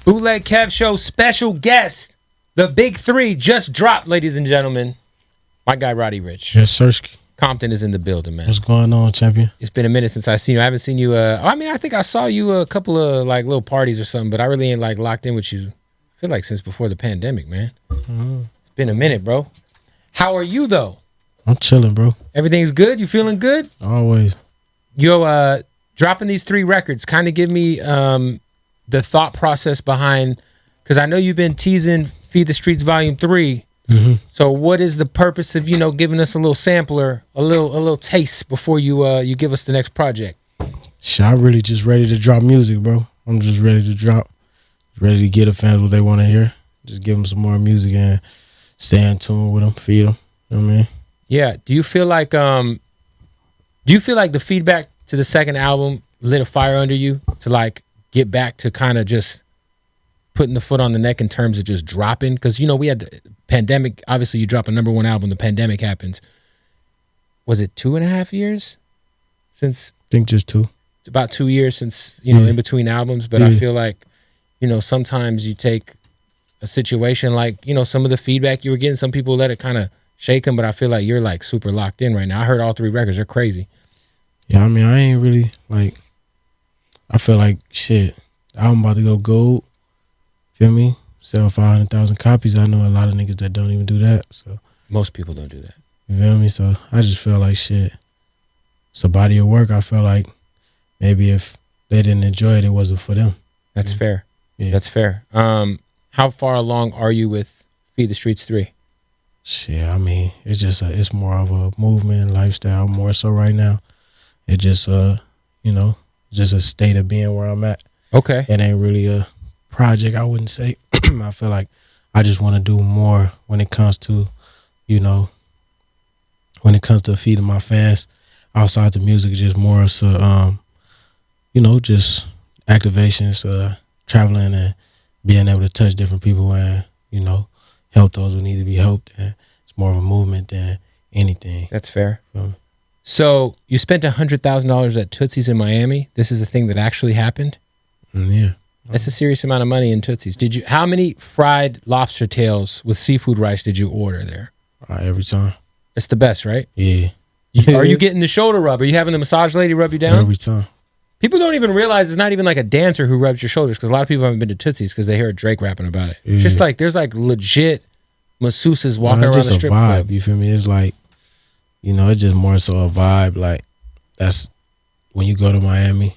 Bootleg Kev Show special guest. The big three just dropped, ladies and gentlemen. My guy, Roddy Ricch. Yes, sir. Compton is in the building, man. What's going on, champion? It's been a minute since I've seen you. I haven't seen you. I think I saw you a couple of like little parties or something, but I really ain't like locked in with you. I feel like since before the pandemic, man. It's been a minute, bro. How are you, though? I'm chilling, bro. Everything's good? You feeling good? Always. Yo, dropping these 3 records, kind of give me the thought process behind, because I know you've been teasing Feed the Streets Volume 3. Mm-hmm. So what is the purpose of, giving us a little sampler, a little taste before you give us the next project? Shit, I'm really just ready to drop music, bro. I'm just ready to drop. Ready to get the fans what they want to hear. Just give them some more music and stay in tune with them, feed them. You know what I mean? Yeah. Do you feel like the feedback to the second album lit a fire under you to like get back to kind of just putting the foot on the neck in terms of just dropping? Because, we had the pandemic. Obviously, you drop a #1 album, the pandemic happens. Was it 2.5 years since? I think just 2. About 2 years since, in between albums. But I feel like, sometimes you take a situation like, some of the feedback you were getting, some people let it kind of shake them, but I feel like you're like super locked in right now. I heard all 3 records. They're crazy. Yeah, I mean, I ain't really like, I feel like shit. The album about to go gold. Feel me? Sell 500,000 copies. I know a lot of niggas that don't even do that. So most people don't do that. You feel me? So I just feel like shit. It's a body of work. I feel like maybe if they didn't enjoy it, it wasn't for them. That's fair. Yeah. That's fair. How far along are you with Feed the Streets 3? Shit, I mean, it's just it's more of a movement, lifestyle, more so right now. It just just a state of being where I'm at. Okay. It ain't really a project, I wouldn't say. I feel like I just want to do more when it comes to, when it comes to feeding my fans outside the music, just more so, just activations, traveling and being able to touch different people and, help those who need to be helped. And it's more of a movement than anything. That's fair. So you spent $100,000 at Tootsies in Miami. This is a thing that actually happened? Yeah. That's a serious amount of money in Tootsies. How many fried lobster tails with seafood rice did you order there? Every time. It's the best, right? Yeah. Are you getting the shoulder rub? Are you having the massage lady rub you down? Every time. People don't even realize it's not even like a dancer who rubs your shoulders, because a lot of people haven't been to Tootsies because they hear Drake rapping about it. Yeah. It's just like there's like legit masseuses walking around the strip vibe, club. You feel me? It's like, it's just more so a vibe. Like that's when you go to Miami,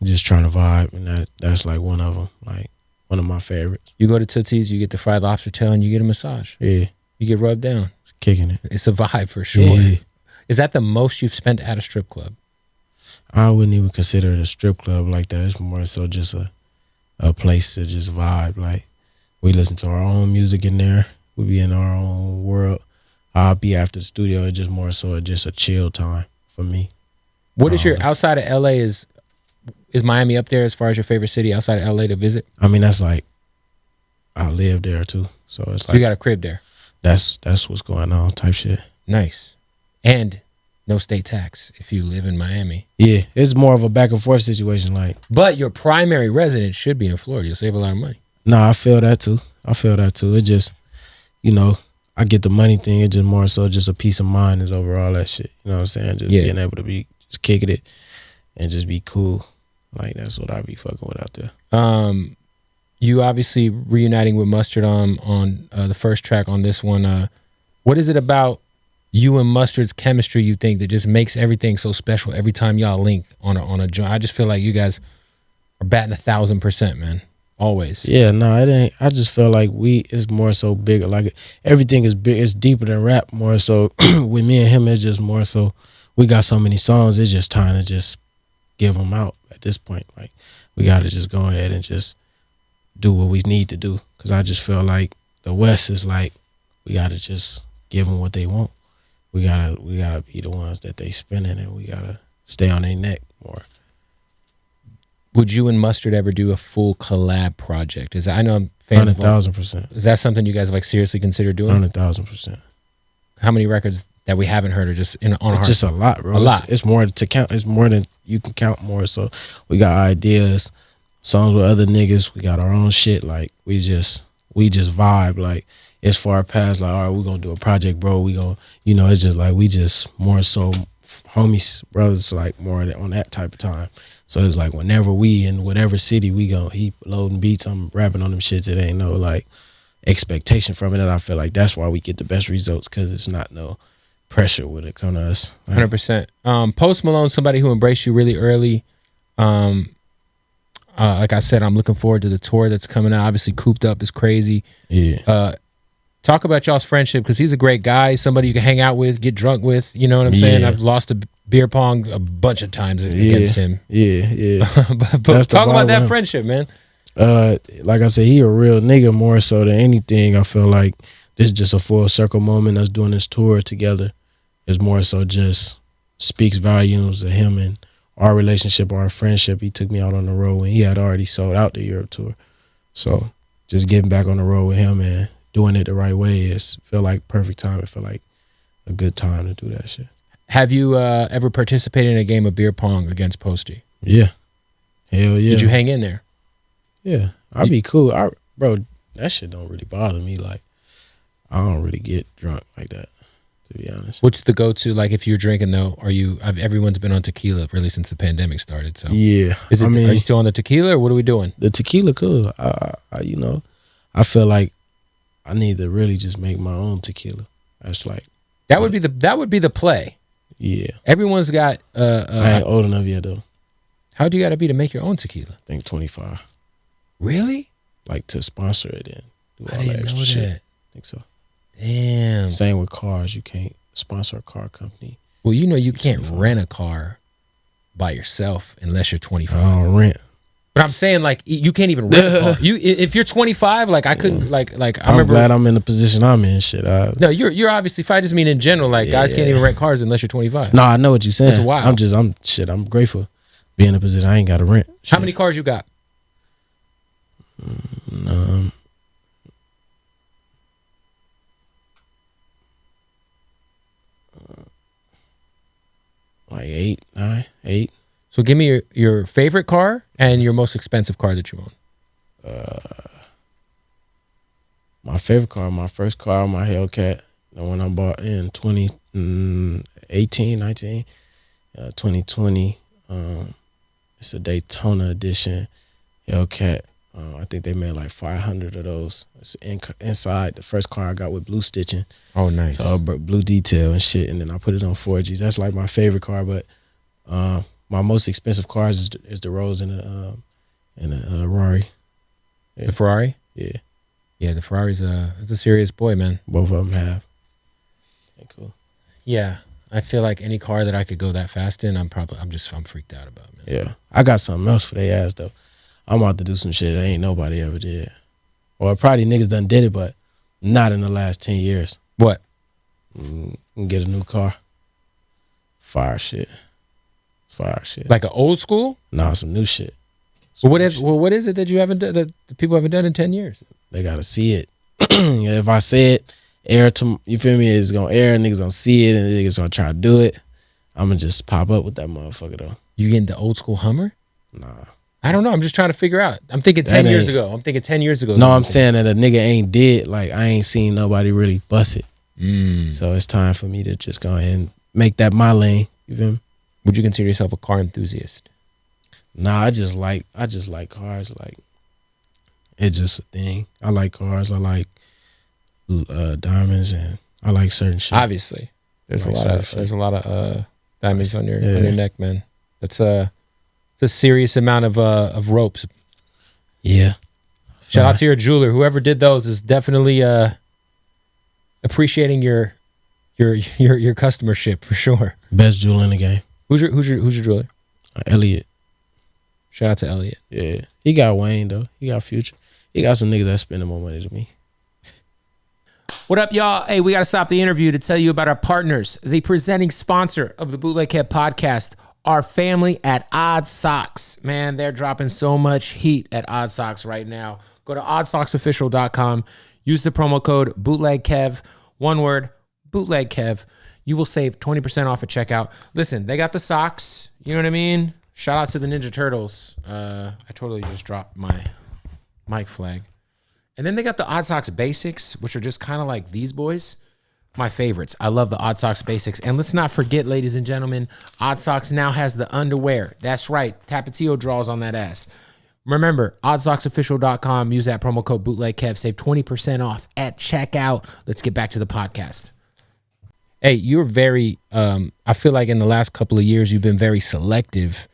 you're just trying to vibe, and that's like one of them, like one of my favorites. You go to Tootsies, you get the fried lobster tail, and you get a massage. Yeah, you get rubbed down. It's kicking it. It's a vibe for sure. Yeah. Is that the most you've spent at a strip club? I wouldn't even consider it a strip club like that. It's more so just a place to just vibe. Like we listen to our own music in there. We be in our own world. I'll be after the studio. It's just more so just a chill time for me. What is your outside of LA? Is Miami up there as far as your favorite city outside of LA to visit? I mean, that's like I live there too, so it's like you got a crib there. That's what's going on type shit. Nice, and no state tax if you live in Miami. Yeah, it's more of a back and forth situation. Like, but your primary residence should be in Florida. You'll save a lot of money. No, I feel that too. It just, I get the money thing. It's just more so just a peace of mind is over all that shit. You know what I'm saying? Just being able to be just kicking it and just be cool. Like that's what I be fucking with out there. You obviously reuniting with Mustard on the first track on this one. What is it about you and Mustard's chemistry you think that just makes everything so special every time y'all link on a joint? I just feel like you guys are batting 1,000%, man. Always. Yeah, no, it ain't. I just feel like it's more so bigger. Like everything is big. It's deeper than rap. More so with me and him, it's just more so we got so many songs. It's just time to just give them out at this point. Like we got to just go ahead and just do what we need to do. Because I just feel like the West is like we got to just give them what they want. We gotta be the ones that they spinning, and we gotta stay on their neck more. Would you and Mustard ever do a full collab project? I know I'm fans 100,000%. Is that something you guys like seriously consider doing? 100,000%. How many records that we haven't heard are just on our It's just a lot, bro. A lot. It's more to count. It's more than you can count more. So we got ideas songs with other niggas. We got our own shit. Like we just vibe. Like as far past like, all right, we're gonna do a project, bro. We gonna, you know, it's just like we just more so homies, brothers, like more on that type of time. So it's like whenever we in whatever city we go, he loading beats, I'm rapping on them shits. It ain't no like expectation from it, and I feel like that's why we get the best results, because it's not no pressure when it come to us. 100%. Post Malone, somebody who embraced you really early. Like I said, I'm looking forward to the tour that's coming out. Obviously, Cooped Up is crazy. Yeah. Talk about y'all's friendship, because he's a great guy, somebody you can hang out with, get drunk with. You know what I'm saying? I've lost a beer pong a bunch of times against him. Yeah. but talk about that friendship, man. Like I said, he a real nigga more so than anything. I feel like this is just a full circle moment. Us doing this tour together is more so just speaks volumes of him and our relationship, our friendship. He took me out on the road when he had already sold out the Europe tour. So just getting back on the road with him and doing it the right way is feel like perfect time. It feel like a good time to do that shit. Have you ever participated in a game of beer pong against Posty? Yeah. Hell yeah. Did you hang in there? Yeah. I'd be cool. Bro, that shit don't really bother me. Like, I don't really get drunk like that, to be honest. What's the go-to, like, if you're drinking, though? Everyone's been on tequila really since the pandemic started, so. Yeah. Are you still on the tequila, or what are we doing? The tequila cool. You know, I feel like I need to really just make my own tequila. That's like. That would be the play. Yeah. Everyone's got. I ain't old enough yet, though. How do you got to be to make your own tequila? I think 25. Really? Like to sponsor it and do I all didn't that extra know shit. that. I think so. Damn. Same with cars. You can't sponsor a car company. Well, you know you can't rent a car by yourself unless you're 25. I don't rent. But I'm saying, like, you can't even rent a car. If you're 25, like, I couldn't, like I remember. I'm glad I'm in the position I'm in. Shit. No, you're obviously. If I just mean in general, like, guys can't even rent cars unless you're 25. No, I know what you're saying. That's wild. I'm grateful being in a position I ain't got to rent. Shit. How many cars you got? Like 8, 9, 8. So give me your favorite car and your most expensive car that you own. My favorite car, my first car, my Hellcat, the one I bought in 2018, 19, 2020. It's a Daytona edition Hellcat. I think they made like 500 of those. It's inside the first car I got with blue stitching. Oh, nice. So blue detail and shit, and then I put it on 4Gs. That's like my favorite car, but my most expensive cars is the Rolls and the Rari. Yeah. The Ferrari? Yeah. Yeah, the Ferrari's it's a serious boy, man. Both of them have. Yeah, cool. Yeah, I feel like any car that I could go that fast in, I'm freaked out about, man. Yeah, I got something else for their ass though. I'm about to do some shit that ain't nobody ever did, or probably niggas done did it, but not in the last 10 years. What? Get a new car. Fire shit. Like an old school? Nah, some new shit. What is it that you haven't done, that the people haven't done in 10 years? They gotta see it. If I say it, you feel me? It's gonna air, niggas gonna see it, and niggas gonna try to do it. I'm gonna just pop up with that motherfucker though. You getting the old school Hummer? Nah. I don't know. I'm just trying to figure out. I'm thinking 10 years ago. No, I'm saying that a nigga ain't dead. Like, I ain't seen nobody really bust it. So it's time for me to just go ahead and make that my lane. You feel me? Would you consider yourself a car enthusiast? Nah, I just like cars. Like, it's just a thing. I like cars. I like diamonds, and I like certain shit. Obviously, there's a lot of diamonds on your neck, man. It's a serious amount of ropes. Yeah. Shout out to your jeweler. Whoever did those is definitely appreciating your customership for sure. Best jeweler in the game. Who's your jeweler? Elliot. Shout out to Elliot. Yeah. He got Wayne though. He got Future. He got some niggas that spending more money than me. What up, y'all? Hey, we got to stop the interview to tell you about our partners. The presenting sponsor of the Bootleg podcast, our family at Odd Socks. Man, they're dropping so much heat at Odd Socks right now. Go to oddsocksofficial.com. Use the promo code BootlegKev. One word, BootlegKev. You will save 20% off at checkout. Listen, they got the socks. You know what I mean? Shout out to the Ninja Turtles. I totally just dropped my mic flag. And then they got the Odd Socks Basics, which are just kind of like these boys. My favorites. I love the Odd Socks Basics. And let's not forget, ladies and gentlemen, Odd Socks now has the underwear. That's right. Tapatio draws on that ass. Remember, oddsocksofficial.com. Use that promo code BootlegKev. Save 20% off at checkout. Let's get back to the podcast. Hey, you're very, I feel like in the last couple of years, you've been very selective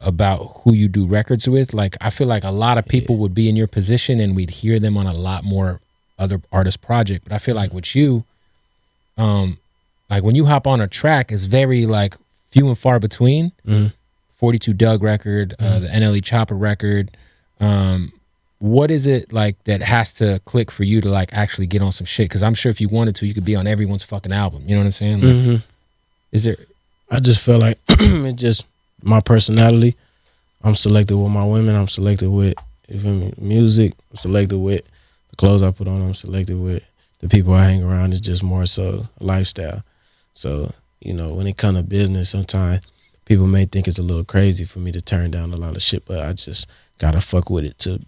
about who you do records with. Like, I feel like a lot of people would be in your position and we'd hear them on a lot more other artists' project. But I feel like with you, like when you hop on a track, it's very like few and far between. 42 Doug record, the NLE Chopper record. What is it like that has to click for you to like actually get on some shit? Because I'm sure if you wanted to, you could be on everyone's fucking album. You know what I'm saying? Like, is there? I just feel like it's just my personality. I'm selective with my women. I'm selective with, you feel me, music. I'm selective with the clothes I put on. I'm selective with the people I hang around. It's just more so a lifestyle. So, you know, when it comes to business, sometimes people may think it's a little crazy for me to turn down a lot of shit, but I just gotta fuck with it too.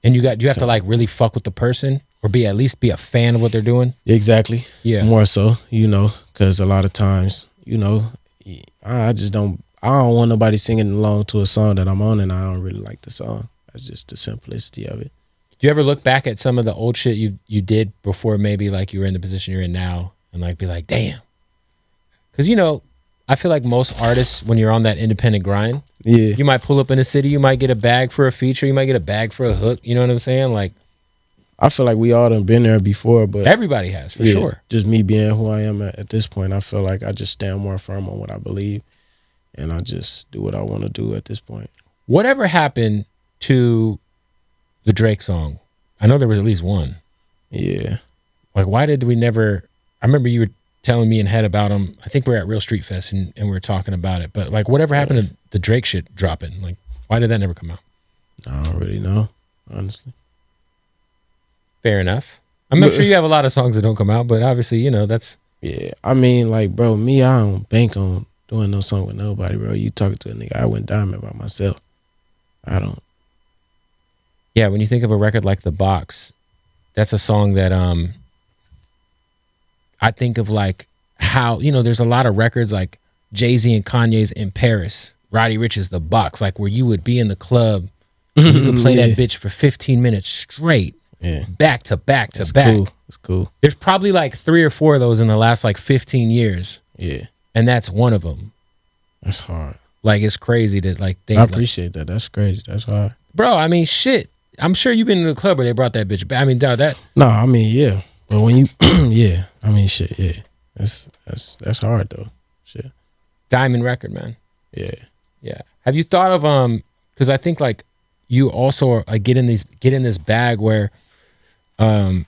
And you have to like really fuck with the person or at least be a fan of what they're doing? Exactly. Yeah. More so, you know, because a lot of times, you know, I don't want nobody singing along to a song that I'm on and I don't really like the song. That's just the simplicity of it. Do you ever look back at some of the old shit you did before maybe like you were in the position you're in now and like be like, damn? Because, you know, I feel like most artists, when you're on that independent grind, you might pull up in a city, you might get a bag for a feature, you might get a bag for a hook. You know what I'm saying? Like, I feel like we all done been there before, but everybody has, for sure. Just me being who I am at this point, I feel like I just stand more firm on what I believe, and I just do what I want to do at this point. Whatever happened to the Drake song? I know there was at least one. Yeah. Like, why did we never? I remember you were telling me in head about him. I think we were at Real Street Fest and we were talking about it. But like, whatever happened to the Drake shit dropping? Like, why did that never come out? I don't really know, honestly. Fair enough. I'm not sure you have a lot of songs that don't come out, but obviously, you know, that's... Yeah, I mean, like, bro, me, I don't bank on doing no song with nobody, bro. You talking to a nigga, I went diamond by myself. I don't. Yeah, when you think of a record like The Box, that's a song that I think of like how, you know, there's a lot of records like Jay-Z and Kanye's In Paris, Roddy Ricch's The Box, like where you would be in the club and you could play that bitch for 15 minutes straight. Yeah. Back to back to That's back. Cool. That's cool. There's probably like 3 or 4 of those in the last like 15 years. Yeah. And that's one of them. That's hard. Like, it's crazy to like think. I appreciate that. That's crazy. That's hard. Bro, I mean, shit. I'm sure you've been in the club where they brought that bitch back. I mean, dog, that. No, I mean, yeah. But when you, yeah. I mean, shit, yeah. That's hard though. Shit. Diamond record, man. Yeah. Yeah. Have you thought of because I think like you also are, like, get in this bag where you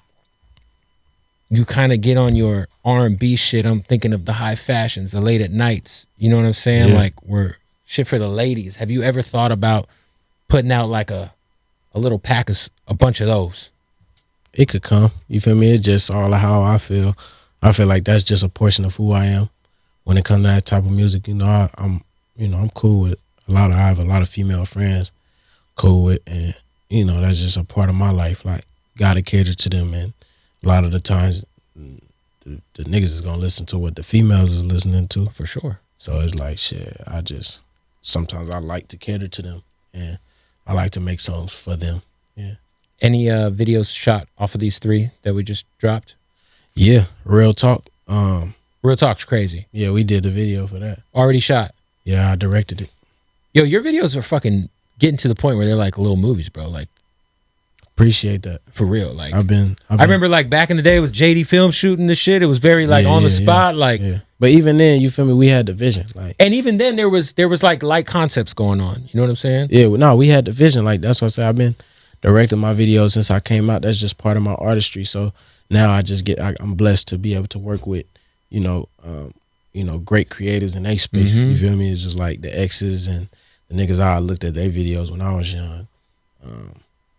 kind of get on your R&B shit. I'm thinking of the high fashions, the late at nights. You know what I'm saying? Yeah. Like, we're shit for the ladies. Have you ever thought about putting out like a little pack of a bunch of those? It could come. You feel me? It's just all of how I feel. I feel like that's just a portion of who I am when it comes to that type of music. You know, I'm cool with I have a lot of female friends, cool with, and you know, that's just a part of my life. Like, gotta cater to them, and a lot of the times the niggas is gonna listen to what the females is listening to. For sure. So it's like, shit, sometimes I like to cater to them, and I like to make songs for them. Yeah. Any videos shot off of these 3 that we just dropped? Yeah, Real Talk. Real Talk's crazy. Yeah, we did the video for that. Already shot. Yeah, I directed it. Yo, your videos are fucking getting to the point where they're like little movies, bro. Like, appreciate that. for real. Like, I remember like back in the day it was JD Film shooting the shit. It was very like on the spot. Like, but even then, you feel me? We had the vision. Like, and even then there was like light concepts going on. You know what I'm saying? yeah, no, we had the vision. Like, that's what I said. I've been directing my videos since I came out. That's just part of my artistry. So now I'm blessed to be able to work with, you know, great creators in their space. You feel me? It's just like the exes and the niggas I looked at their videos when I was young.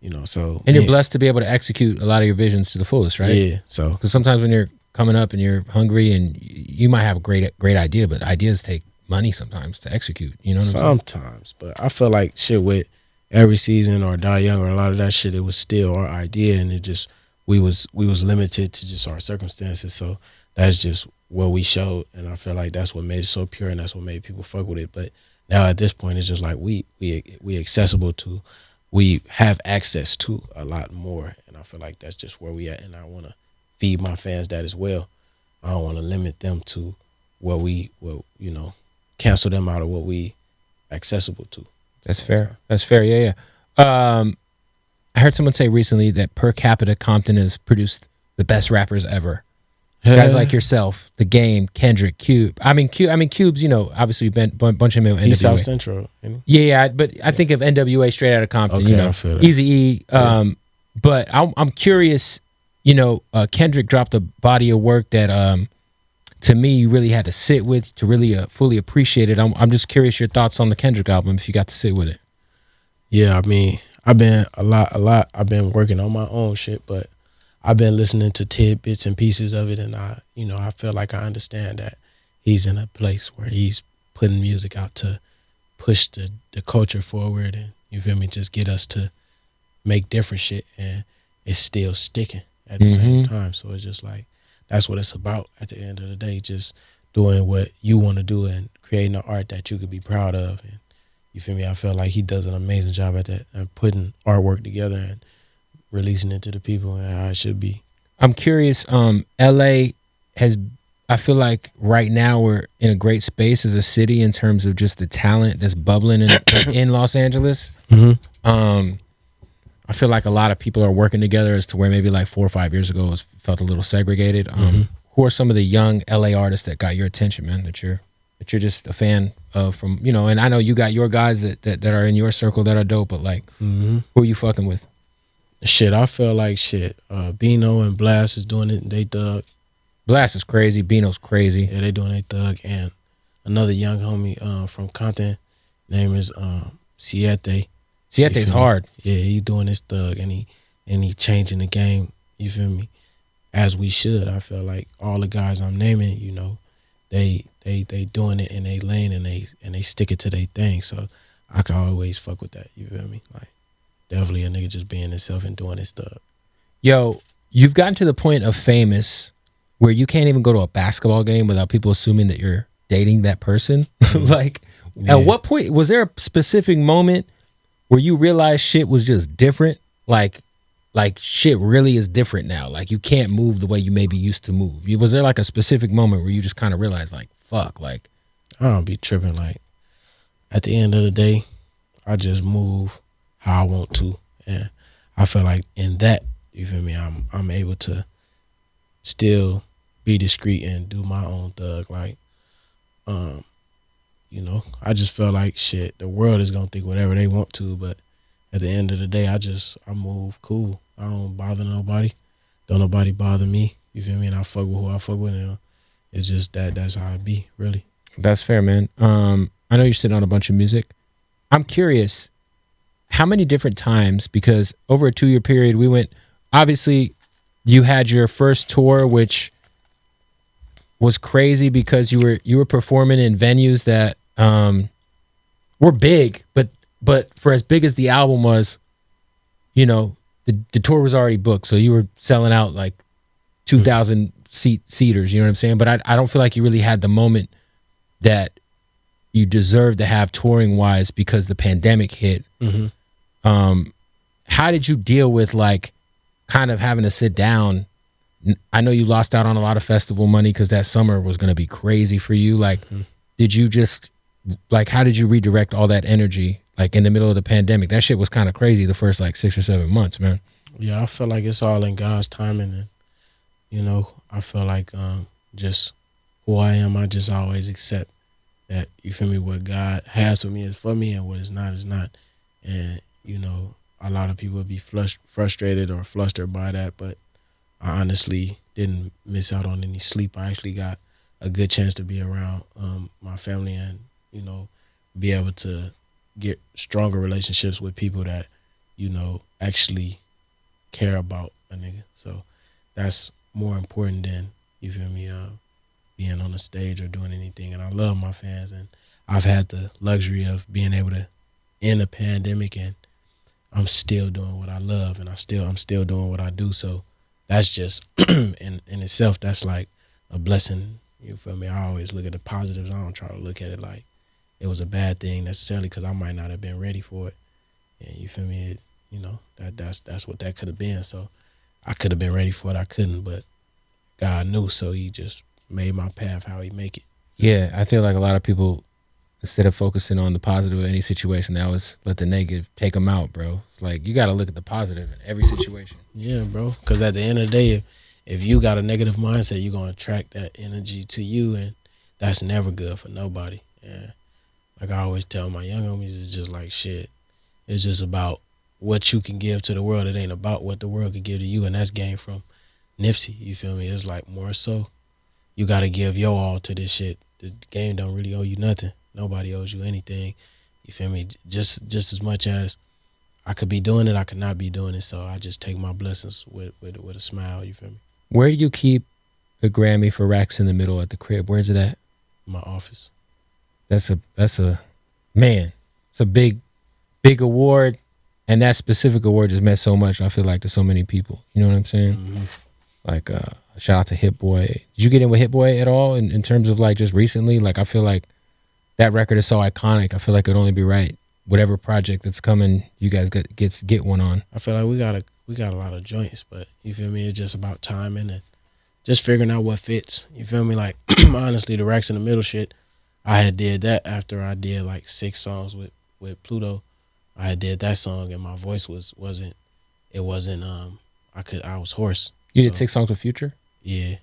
You know, so. And you're blessed to be able to execute a lot of your visions to the fullest, right? Yeah. So. Because sometimes when you're coming up and you're hungry and you might have a great idea, but ideas take money sometimes to execute. You know what I'm saying? Sometimes, but I feel like shit with every season or Die Young or a lot of that shit, it was still our idea, and it just we was limited to just our circumstances. So that's just what we showed, and I feel like that's what made it so pure, and that's what made people fuck with it. But now at this point, it's just like we accessible to, we have access to a lot more, and I feel like that's just where we at, and I want to feed my fans that as well. I don't want to limit them to what cancel them out of what we accessible to. That's fair. That's fair. Yeah, yeah. I heard someone say recently that per capita Compton has produced the best rappers ever. Guys like yourself, The Game, Kendrick, Cube. I mean, Cube's, obviously been a bunch of them in NWA. He's South Central. Yeah, but I think of NWA straight out of Compton, Okay, I feel that. Eazy-E. But I'm curious, Kendrick dropped a body of work that to me you really had to sit with to really fully appreciate it. I'm just curious your thoughts on the Kendrick album if you got to sit with it. Yeah, I mean, I've been a lot. I've been working on my own shit, but I've been listening to tidbits and pieces of it, and I feel like I understand that he's in a place where he's putting music out to push the culture forward, and you feel me, just get us to make different shit, and it's still sticking at the same time. So it's just like, that's what it's about at the end of the day, just doing what you want to do and creating the art that you could be proud of. And you feel me? I feel like he does an amazing job at that and putting artwork together and releasing it to the people and how it should be. I'm curious, LA I feel like right now we're in a great space as a city in terms of just the talent that's bubbling in Los Angeles. I feel like a lot of people are working together as to where maybe like 4 or 5 years ago it felt a little segregated. Who are some of the young LA artists that got your attention, man, that you're just a fan of from, and I know you got your guys that are in your circle that are dope, but like, who are you fucking with? Shit, I feel like Bino and Blast is doing it. They thug. Blast is crazy. Bino's crazy. Yeah, they doing they thug. And another young homie from Compton, name is Siete. Siete's hard. Yeah, he doing his thug, and he changing the game. You feel me? As we should. I feel like all the guys I'm naming, they doing it in their lane, and they stick it to their thing. So I can always fuck with that. You feel me? Like, definitely a nigga just being himself and doing his stuff. Yo, you've gotten to the point of famous where you can't even go to a basketball game without people assuming that you're dating that person. Like, at what point, was there a specific moment where you realized shit was just different? Like shit really is different now. Like, you can't move the way you maybe used to move. Was there like a specific moment where you just kind of realized, like, fuck, like, I don't be tripping. Like, at the end of the day, I just move how I want to, and I feel like in that, you feel me, I'm able to still be discreet and do my own thug. Like, I just feel like shit, the world is gonna think whatever they want to, but at the end of the day, I move cool. I don't bother nobody. Don't nobody bother me. You feel me? And I fuck with who I fuck with, and it's just that's how it be, really. That's fair, man. I know you're sitting on a bunch of music. I'm curious, how many different times, because over a 2-year period we went, obviously you had your first tour, which was crazy because you were performing in venues that were big, but for as big as the album was, the tour was already booked, so you were selling out like 2,000 seaters, you know what I'm saying? But I don't feel like you really had the moment that you deserve to have touring wise because the pandemic hit. How did you deal with like kind of having to sit down? I know you lost out on a lot of festival money because that summer was going to be crazy for you. Like, did you just like, how did you redirect all that energy like in the middle of the pandemic? That shit was kind of crazy the first like 6 or 7 months, man. Yeah, I feel like it's all in God's timing, and I feel like just who I am, I just always accept that, you feel me, what God has for me is for me, and what is not is not. And a lot of people be frustrated or flustered by that, but I honestly didn't miss out on any sleep. I actually got a good chance to be around my family and be able to get stronger relationships with people that actually care about a nigga. So that's more important than, you feel me, being on the stage or doing anything. And I love my fans, and I've had the luxury of being able to end a pandemic, and I'm still doing what I love, and I'm still doing what I do. So that's just in itself, that's like a blessing. You feel me? I always look at the positives. I don't try to look at it like it was a bad thing necessarily, because I might not have been ready for it. And you feel me? That's what that could have been. So I could have been ready for it. I couldn't, but God knew. So he just made my path how he make it. Yeah, I feel like a lot of people, instead of focusing on the positive of any situation, they always let the negative take them out, bro. It's like you got to look at the positive in every situation. Yeah, bro. Because at the end of the day, if you got a negative mindset, you're going to attract that energy to you, and that's never good for nobody. Yeah. Like I always tell my young homies, it's just like shit. It's just about what you can give to the world. It ain't about what the world can give to you, and that's game from Nipsey. You feel me? It's like more so you got to give your all to this shit. The game don't really owe you nothing. Nobody owes you anything. You feel me? Just as much as I could be doing it, I could not be doing it. So I just take my blessings with a smile. You feel me? Where do you keep the Grammy for Racks in the Middle at the crib? Where's it at? My office. That's a man. It's a big award, and that specific award just meant so much. I feel like to so many people. You know what I'm saying? Mm-hmm. Like shout out to Hit Boy. Did you get in with Hit Boy at all in terms of like just recently? Like I feel like that record is so iconic. I feel like it'd only be right. Whatever project that's coming, you guys get one on. I feel like we got a lot of joints, but you feel me? It's just about timing and just figuring out what fits. You feel me? Like honestly, the Racks in the Middle shit, I had did that after I did like 6 songs with Pluto. I had did that song and my voice wasn't I was hoarse. You did 6 songs with Future? Yeah.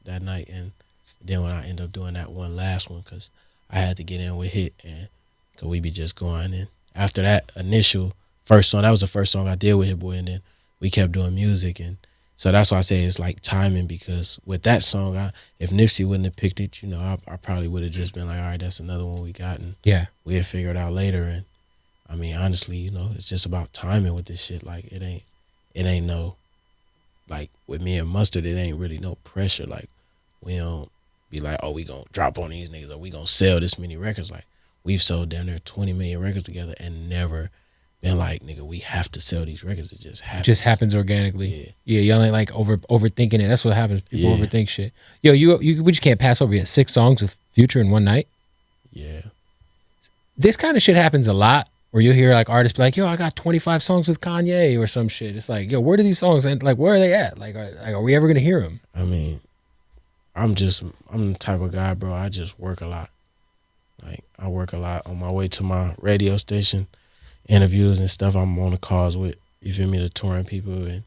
That night, and then when I ended up doing that one last one, because I had to get in with Hit, and cause we be just going. And after that initial first song, that was the first song I did with Hit Boy, and then we kept doing music, and so that's why I say it's like timing, because with that song, if Nipsey wouldn't have picked it, I probably would have just been like, all right, that's another one we got, and we'll figure it out later. And I mean, honestly, it's just about timing with this shit. Like it ain't no, like with me and Mustard, it ain't really no pressure. Like we don't be like, oh, we gonna drop on these niggas, or we gonna sell this many records. Like we've sold down there 20 million records together and never been like, nigga, we have to sell these records. It just happens. It just happens organically. Yeah, y'all ain't like overthinking it. That's what happens. People overthink shit. Yo, we just can't pass over yet 6 songs with Future in one night. Yeah. This kind of shit happens a lot, where you'll hear like artists be like, yo, I got 25 songs with Kanye or some shit. It's like, yo, where do these songs, and like, where are they at? Like, are we ever gonna hear them? I mean, I'm the type of guy, bro, I just work a lot. Like, I work a lot on my way to my radio station, interviews and stuff. I'm on the calls with, you feel me, the touring people, and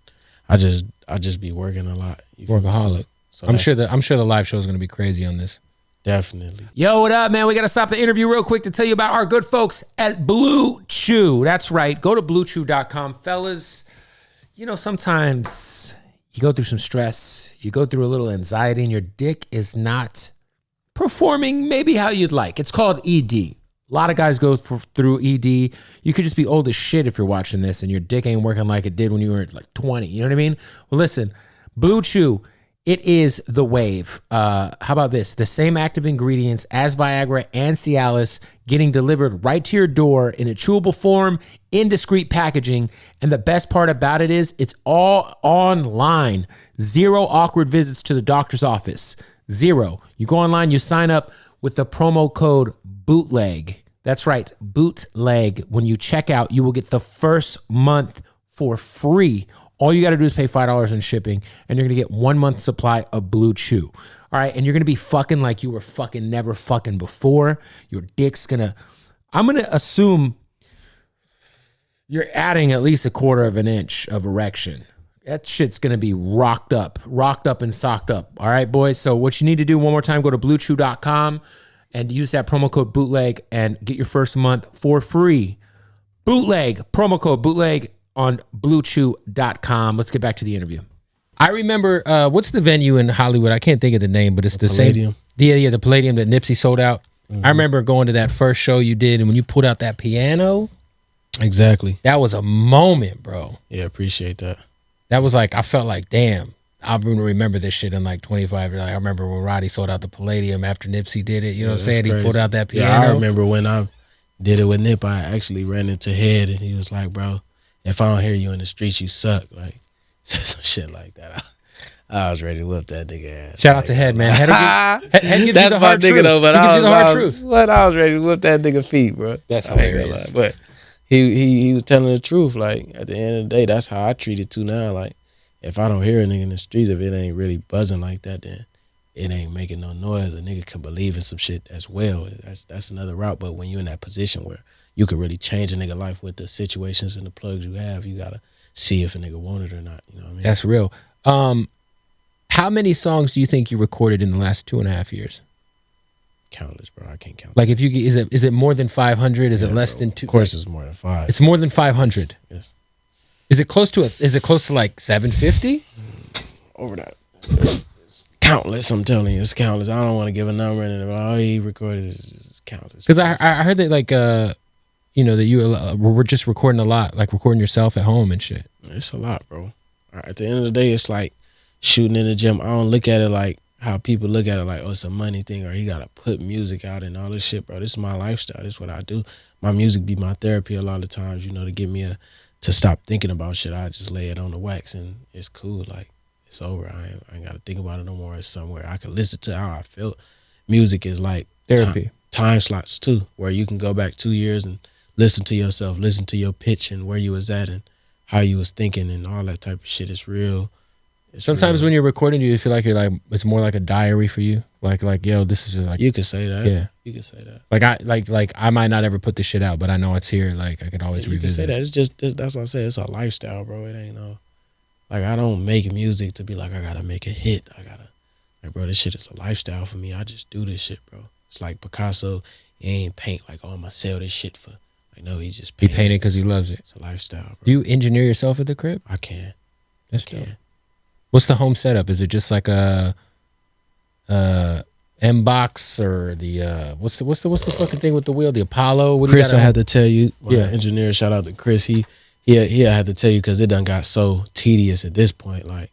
I just be working a lot. Workaholic. So I'm sure the live show is gonna be crazy on this. Definitely. Yo, what up, man? We got to stop the interview real quick to tell you about our good folks at Blue Chew. That's right. Go to bluechew.com. Fellas, sometimes you go through some stress, you go through a little anxiety, and your dick is not performing maybe how you'd like. It's called ED. A lot of guys go through ED. You could just be old as shit if you're watching this and your dick ain't working like it did when you were like 20. You know what I mean? Well, listen, Blue Chew, it is the wave. How about this? The same active ingredients as Viagra and Cialis getting delivered right to your door in a chewable form, in discreet packaging. And the best part about it is it's all online. 0 awkward visits to the doctor's office. 0. You go online, you sign up with the promo code BOOTLEG. That's right, BOOTLEG. When you check out, you will get the first month for free. All you got to do is pay $5 in shipping, and you're going to get 1 month supply of Blue Chew. All right, and you're going to be fucking like you were fucking never fucking before. Your dick's going to, I'm going to assume you're adding at least 1/4 of an inch of erection. That shit's going to be rocked up and socked up. All right, boys? So what you need to do, one more time, go to bluechew.com and use that promo code BOOTLEG and get your first month for free. BOOTLEG, promo code BOOTLEG on bluechew.com. Let's get back to the interview. I remember, what's the venue in Hollywood? I can't think of the name, but it's the Palladium. Same. Yeah, the Palladium that Nipsey sold out. Mm-hmm. I remember going to that first show you did, and when you pulled out that piano. Exactly. That was a moment, bro. Yeah, appreciate that. That was like, I felt like, damn, I'm gonna remember this shit in like 25 years. Like, I remember when Roddy sold out the Palladium after Nipsey did it. You know what I'm saying? Crazy. He pulled out that piano. Yeah, I remember when I did it with Nip, I actually ran into Head and he was like, bro, if I don't hear you in the streets, you suck. Like, said some shit like that. I was ready to whip that nigga ass. Shout out to Head, man. Head gives you That's the my hard nigga truth. though, but He gives you the hard truth. I was ready to whip that nigga feet, bro. That's I ain't gonna hilarious. lie. But he was telling the truth. Like, at the end of the day, that's how I treat it too now. Like, if I don't hear a nigga in the streets, if it ain't really buzzing like that, then it ain't making no noise. A nigga can believe in some shit as well. That's another route. But when you're in that position where you could really change a nigga life with the situations and the plugs you have, you gotta see if a nigga want it or not. You know what I mean? That's real. How many songs do you think you recorded in the last 2.5 years? Countless, bro. I can't count. Like, if you is it more than 500? Is it less than 2? Of course, it's more than 5. It's more than 500. Yes. Is it close to Is it close to like 750? Over that. It's countless. I'm telling you, it's countless. I don't want to give a number and oh, he recorded. It's countless. Because I heard that like you know that you were just recording a lot, like recording yourself at home and shit. It's a lot, bro. At the end of the day, it's like shooting in the gym. I don't look at it like how people look at it, like, oh, it's a money thing or he got to put music out and all this shit, bro. This is my lifestyle. This is what I do. My music be my therapy a lot of times, you know, to get me to stop thinking about shit. I just lay it on the wax and it's cool. Like, it's over. I ain't got to think about it no more. It's somewhere I can listen to how I felt. Music is like Therapy. Time slots too, where you can go back 2 years and listen to yourself, listen to your pitch and where you was at and how you was thinking and all that type of shit. It's real. Sometimes when you're recording, do you feel like you're like it's more like a diary for you? Like yo, this is just like you could say that. Yeah, you could say that. Like I might not ever put this shit out, but I know it's here. Like I could always you revisit. You can say that. It's just that's what I said. It's a lifestyle, bro. It ain't no like I don't make music to be like I gotta make a hit. I gotta like, bro. This shit is a lifestyle for me. I just do this shit, bro. It's like Picasso. He ain't paint like, oh, I'm gonna sell this shit for. Like, no, he just painted. He painted because he loves it. It's a lifestyle, bro. Do you engineer yourself at the crib? I can. That's dope. What's the home setup? Is it just like a M box or the what's the fucking thing with the wheel? The Apollo? What Chris, I had to tell you, my yeah. engineer. Shout out to Chris. He had to tell you because it done got so tedious at this point. Like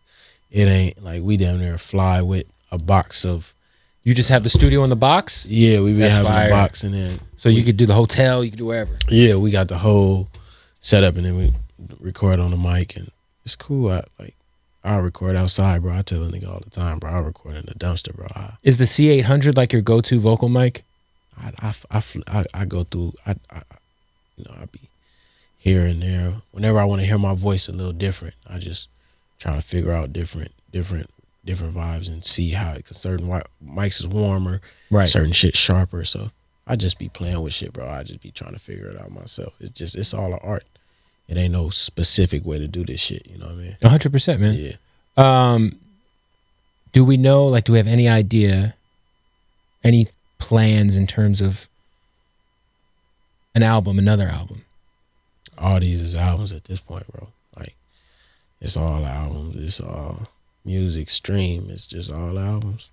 it ain't like we down there fly with a box of. You just have the studio in the box? Yeah, we been having fire. the box and then so you could do the hotel, you could do wherever. Yeah, we got the whole setup and then we record on the mic and it's cool. I record outside, bro. I tell a nigga all the time, bro. I record in the dumpster, bro. Is the C800 like your go-to vocal mic? I go through. I be here and there. Whenever I want to hear my voice a little different, I just try to figure out different vibes and see how it. Cause certain mics is warmer, right? Certain shit sharper. So I just be playing with shit, bro. I just be trying to figure it out myself. It's all an art. It ain't no specific way to do this shit. You know what I mean? 100%, man. Yeah. Do we know, like, do we have any idea, any plans in terms of another album? All these is albums at this point, bro. Like, it's all albums. It's all music, stream. It's just all albums.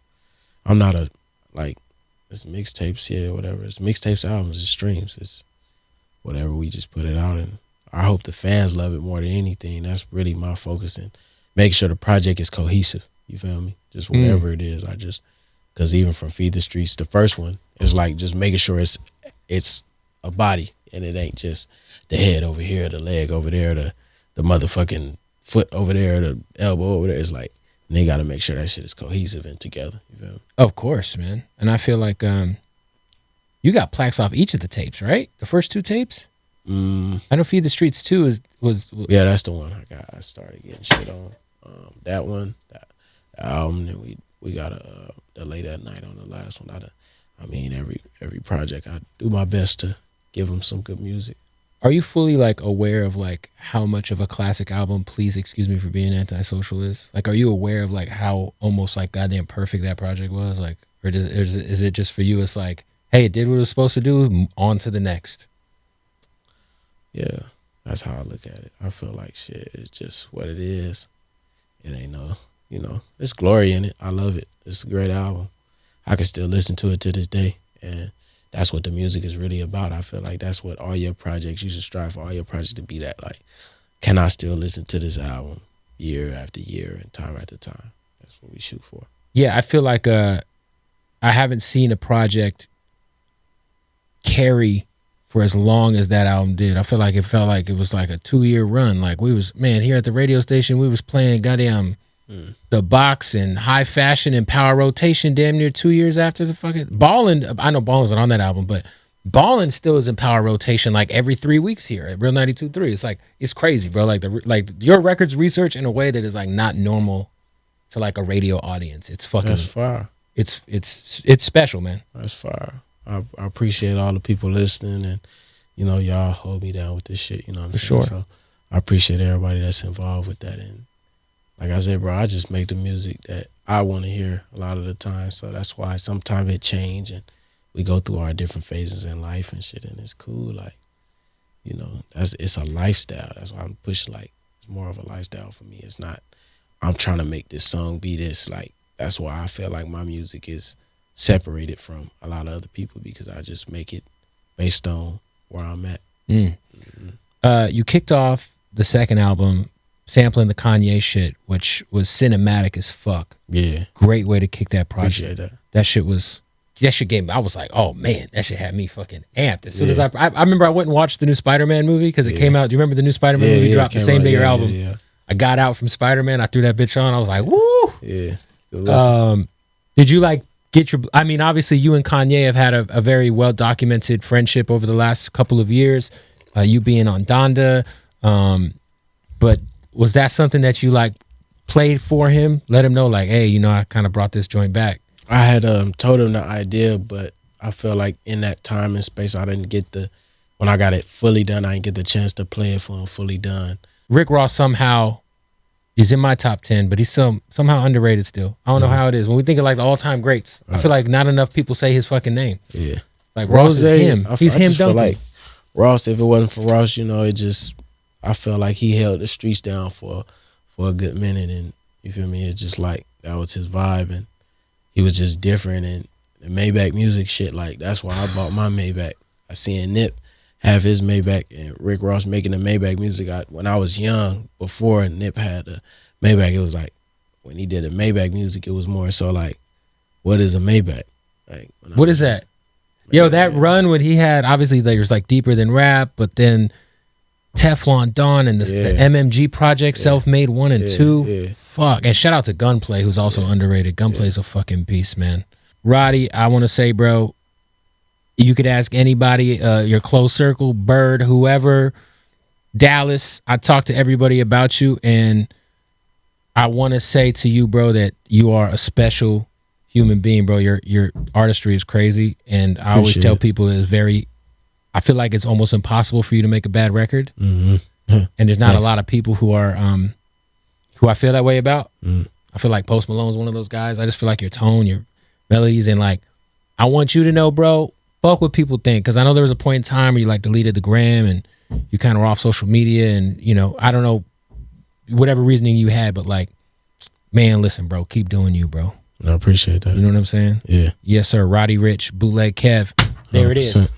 I'm not it's mixtapes, yeah, whatever. It's mixtapes, albums, it's streams. It's whatever. We just put it out and I hope the fans love it more than anything. That's really my focus and make sure the project is cohesive. You feel me? Just whatever it is. Because even from Feed the Streets, the first one is like just making sure it's a body and it ain't just the head over here, the leg over there, the motherfucking foot over there, the elbow over there. It's like they got to make sure that shit is cohesive and together. You feel me? Of course, man. And I feel like you got plaques off each of the tapes, right? The first 2 tapes? I know Feed the Streets 2 was yeah, that's the one I started getting shit on. That one, the album, and we got the Late at Night on the last one. I mean, every project I do my best to give them some good music. Are you fully like aware of like how much of a classic album Please Excuse Me for Being Antisocial is? Like, are you aware of like how almost like goddamn perfect that project was? Like, or is it just for you? It's like, hey, it did what it was supposed to do. On to the next. Yeah, that's how I look at it. I feel like shit, it's just what it is. It ain't no, it's glory in it. I love it. It's a great album. I can still listen to it to this day. And that's what the music is really about. I feel like that's what all your projects, you should strive for all your projects to be that. Like, can I still listen to this album year after year and time after time. That's what we shoot for. Yeah, I feel like I haven't seen a project carry for as long as that album did. I feel like it felt like it was like a 2-year run. Like we was, man, here at the radio station, we was playing goddamn The Box and High Fashion and Power Rotation damn near 2 years after the fucking Ballin'. I know Ballin's not on that album, but Ballin' still is in Power Rotation like every 3 weeks here at Real 92.3. It's like, it's crazy, bro. Like your records research in a way that is like not normal to like a radio audience. It's fucking, That's fire. It's special, man. That's fire. I appreciate all the people listening, and you know, y'all hold me down with this shit. You know what I'm saying? Sure. So I appreciate everybody that's involved with that. And like I said, bro, I just make the music that I want to hear a lot of the time. So that's why sometimes it change, and we go through our different phases in life and shit, and it's cool. Like, you know, it's a lifestyle. That's why I'm pushing. Like, it's more of a lifestyle for me. It's not I'm trying to make this song be this. Like, that's why I feel like my music is separated from a lot of other people, because I just make it based on where I'm at. You kicked off the second album sampling the Kanye shit, which was cinematic as fuck. Yeah. Great way to kick that project. Appreciate that. That shit gave me, I was like, oh man, that shit had me fucking amped. As soon as I remember I went and watched the new Spider-Man movie because it came out. Do you remember the new Spider-Man movie dropped the same day your album? Yeah. I got out from Spider-Man. I threw that bitch on. I was like, woo. Yeah. Did you like get your, I mean, obviously you and Kanye have had a very well documented friendship over the last couple of years, you being on Donda. But was that something that you like played for him? Let him know like, hey, you know, I kind of brought this joint back. I had told him the idea, but I feel like in that time and space, I didn't get when I got it fully done, I didn't get the chance to play it for him fully done. Rick Ross somehow is in my top 10, but he's somehow underrated still. I don't know how it is. When we think of like the all-time greats, I feel like not enough people say his fucking name. Yeah. Like Ross is him. He's him feel dunking. like Ross, if it wasn't for Ross, you know, I felt like he held the streets down for a good minute, and you feel me? It's just like that was his vibe, and he was just different. And the Maybach music shit, like that's why I bought my Maybach. I seen Nip have his Maybach and Rick Ross making the Maybach music. When I was young, before Nip had the Maybach, it was like when he did the Maybach music, it was more so like, what is a Maybach? Like, what is that? Yo, that run when he had, obviously there was like Deeper Than Rap, but then Teflon Don and the MMG project, Self-Made 1 and 2. Yeah. Fuck. And shout out to Gunplay, who's also underrated. Gunplay's a fucking beast, man. Roddy, I want to say, bro, you could ask anybody, your close circle, Bird, whoever, Dallas. I talked to everybody about you, and I want to say to you, bro, that you are a special human being, bro. Your artistry is crazy, and I always tell people it's I feel like it's almost impossible for you to make a bad record, and there's not a lot of people who are who I feel that way about. I feel like Post Malone's one of those guys. I just feel like your tone, your melodies, and like I want you to know, bro, fuck what people think, because I know there was a point in time where you like deleted the gram and you kind of were off social media, and you know, I don't know whatever reasoning you had, but like, man, listen, bro, keep doing you, bro. I appreciate that. You know what I'm saying? Yeah. Yes, sir. Roddy Ricch, Bootleg Kev. There 100%. It is.